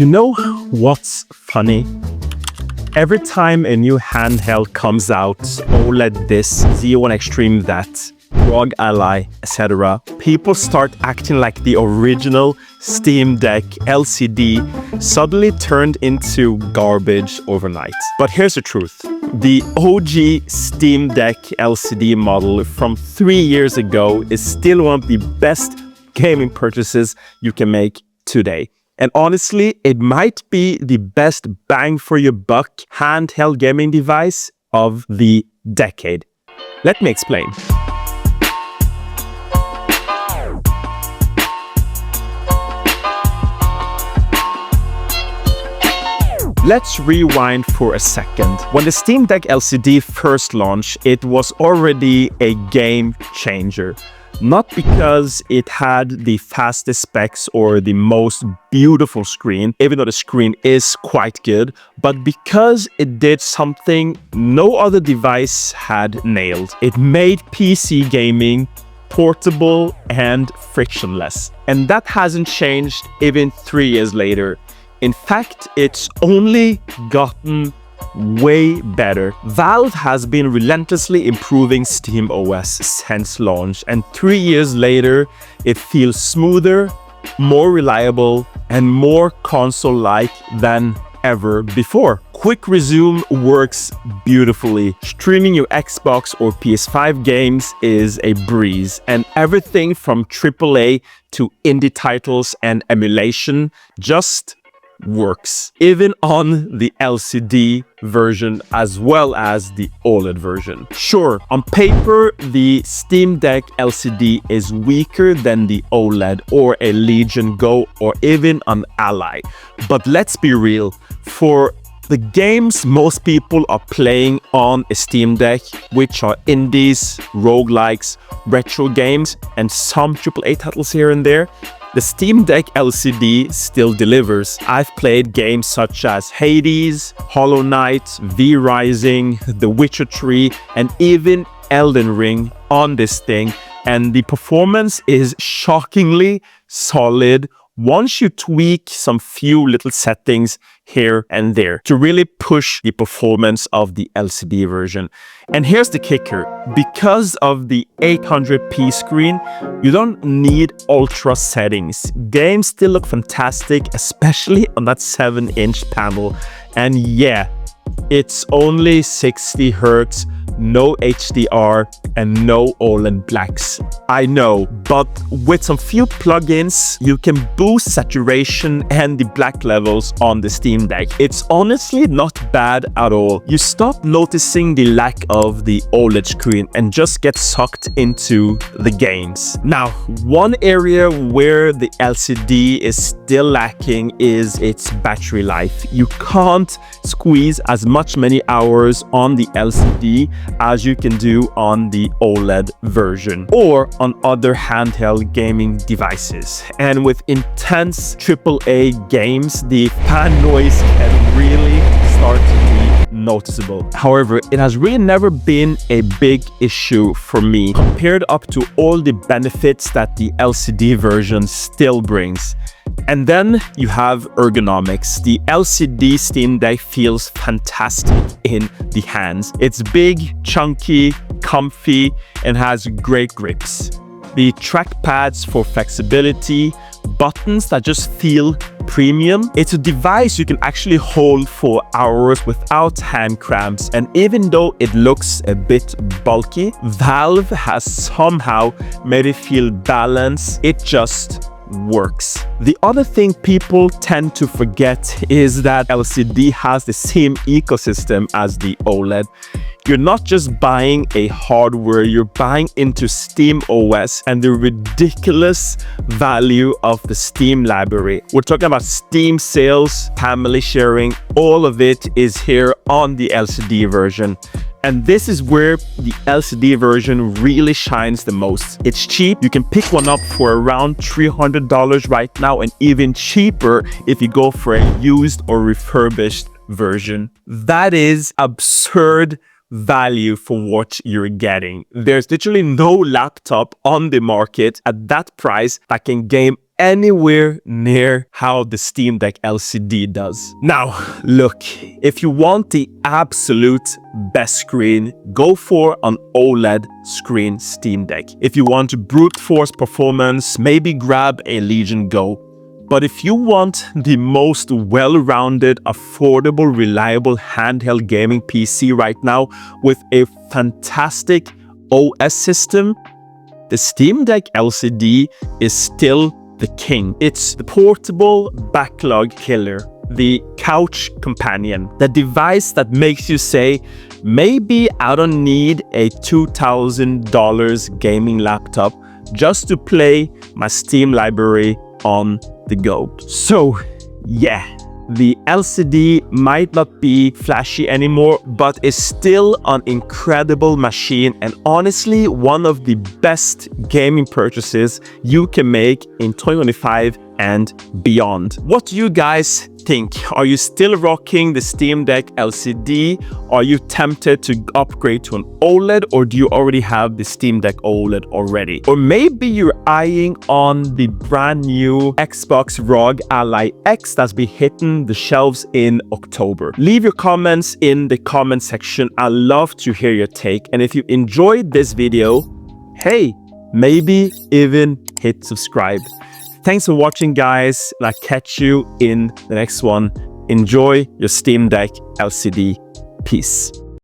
You know what's funny? Every time a new handheld comes out, OLED this, Z1 Extreme that, ROG Ally, etc., people start acting like the original Steam Deck LCD suddenly turned into garbage overnight. But here's the truth. The OG Steam Deck LCD model from 3 years ago is still one of the best gaming purchases you can make today. And honestly, it might be the best bang for your buck handheld gaming device of the decade. Let me explain. Let's rewind for a second. When the Steam Deck LCD first launched, it was already a game changer. Not because it had the fastest specs or the most beautiful screen, even though the screen is quite good, but because it did something no other device had nailed. It made PC gaming portable and frictionless. And that hasn't changed even 3 years later. In fact, it's only gotten way better. Valve has been relentlessly improving SteamOS since launch, and 3 years later, it feels smoother, more reliable, and more console-like than ever before. Quick Resume works beautifully. Streaming your Xbox or PS5 games is a breeze, and everything from AAA to indie titles and emulation just works, even on the LCD version as well as the OLED version. Sure, on paper, the Steam Deck LCD is weaker than the OLED or a Legion Go or even an Ally. But let's be real, for the games most people are playing on a Steam Deck, which are indies, roguelikes, retro games, and some AAA titles here and there, the Steam Deck LCD still delivers. I've played games such as Hades, Hollow Knight, V-Rising, The Witcher 3, and even Elden Ring on this thing, and the performance is shockingly solid once you tweak some few little settings here and there to really push the performance of the LCD version. And here's the kicker. Because of the 800p screen, you don't need ultra settings. Games still look fantastic, especially on that 7-inch panel. And yeah, it's only 60 Hz, no HDR, and no OLED blacks. I know, but with some few plugins, you can boost saturation and the black levels on the Steam Deck. It's honestly not bad at all. You stop noticing the lack of the OLED screen and just get sucked into the games. Now, one area where the LCD is still lacking is its battery life. You can't squeeze as many hours on the LCD as you can do on the OLED version or on other handheld gaming devices. And with intense AAA games, the fan noise can really start to be noticeable. However, it has really never been a big issue for me compared up to all the benefits that the LCD version still brings. And then you have ergonomics. The LCD Steam Deck feels fantastic in the hands. It's big, chunky, comfy, and has great grips. The trackpads for flexibility, buttons that just feel premium. It's a device you can actually hold for hours without hand cramps, and even though it looks a bit bulky, Valve has somehow made it feel balanced. It just works. The other thing people tend to forget is that LCD has the same ecosystem as the OLED. You're not just buying a hardware, you're buying into SteamOS and the ridiculous value of the Steam library. We're talking about Steam sales, family sharing, all of it is here on the LCD version. And this is where the LCD version really shines the most. It's cheap. You can pick one up for around $300 right now, and even cheaper if you go for a used or refurbished version. That is absurd value for what you're getting. There's literally no laptop on the market at that price that can game anywhere near how the Steam Deck LCD does. Now, look, if you want the absolute best screen, go for an OLED screen Steam Deck. If you want to brute force performance, maybe grab a Legion Go. But if you want the most well-rounded, affordable, reliable handheld gaming PC right now with a fantastic OS system, the Steam Deck LCD is still the king. It's the portable backlog killer, the couch companion, the device that makes you say, maybe I don't need a $2,000 gaming laptop just to play my Steam library on the go. So yeah, the LCD might not be flashy anymore, but is still an incredible machine and honestly one of the best gaming purchases you can make in 2025 and beyond. What do you guys think? Are you still rocking the Steam Deck LCD? Are you tempted to upgrade to an OLED, or do you already have the Steam Deck OLED already? Or maybe you're eyeing on the brand new Xbox ROG Ally X that's be hitting the shelves in October. Leave your comments in the comment section. I love to hear your take. And if you enjoyed this video, hey, maybe even hit subscribe. Thanks for watching, guys, and I'll catch you in the next one. Enjoy your Steam Deck LCD. Peace.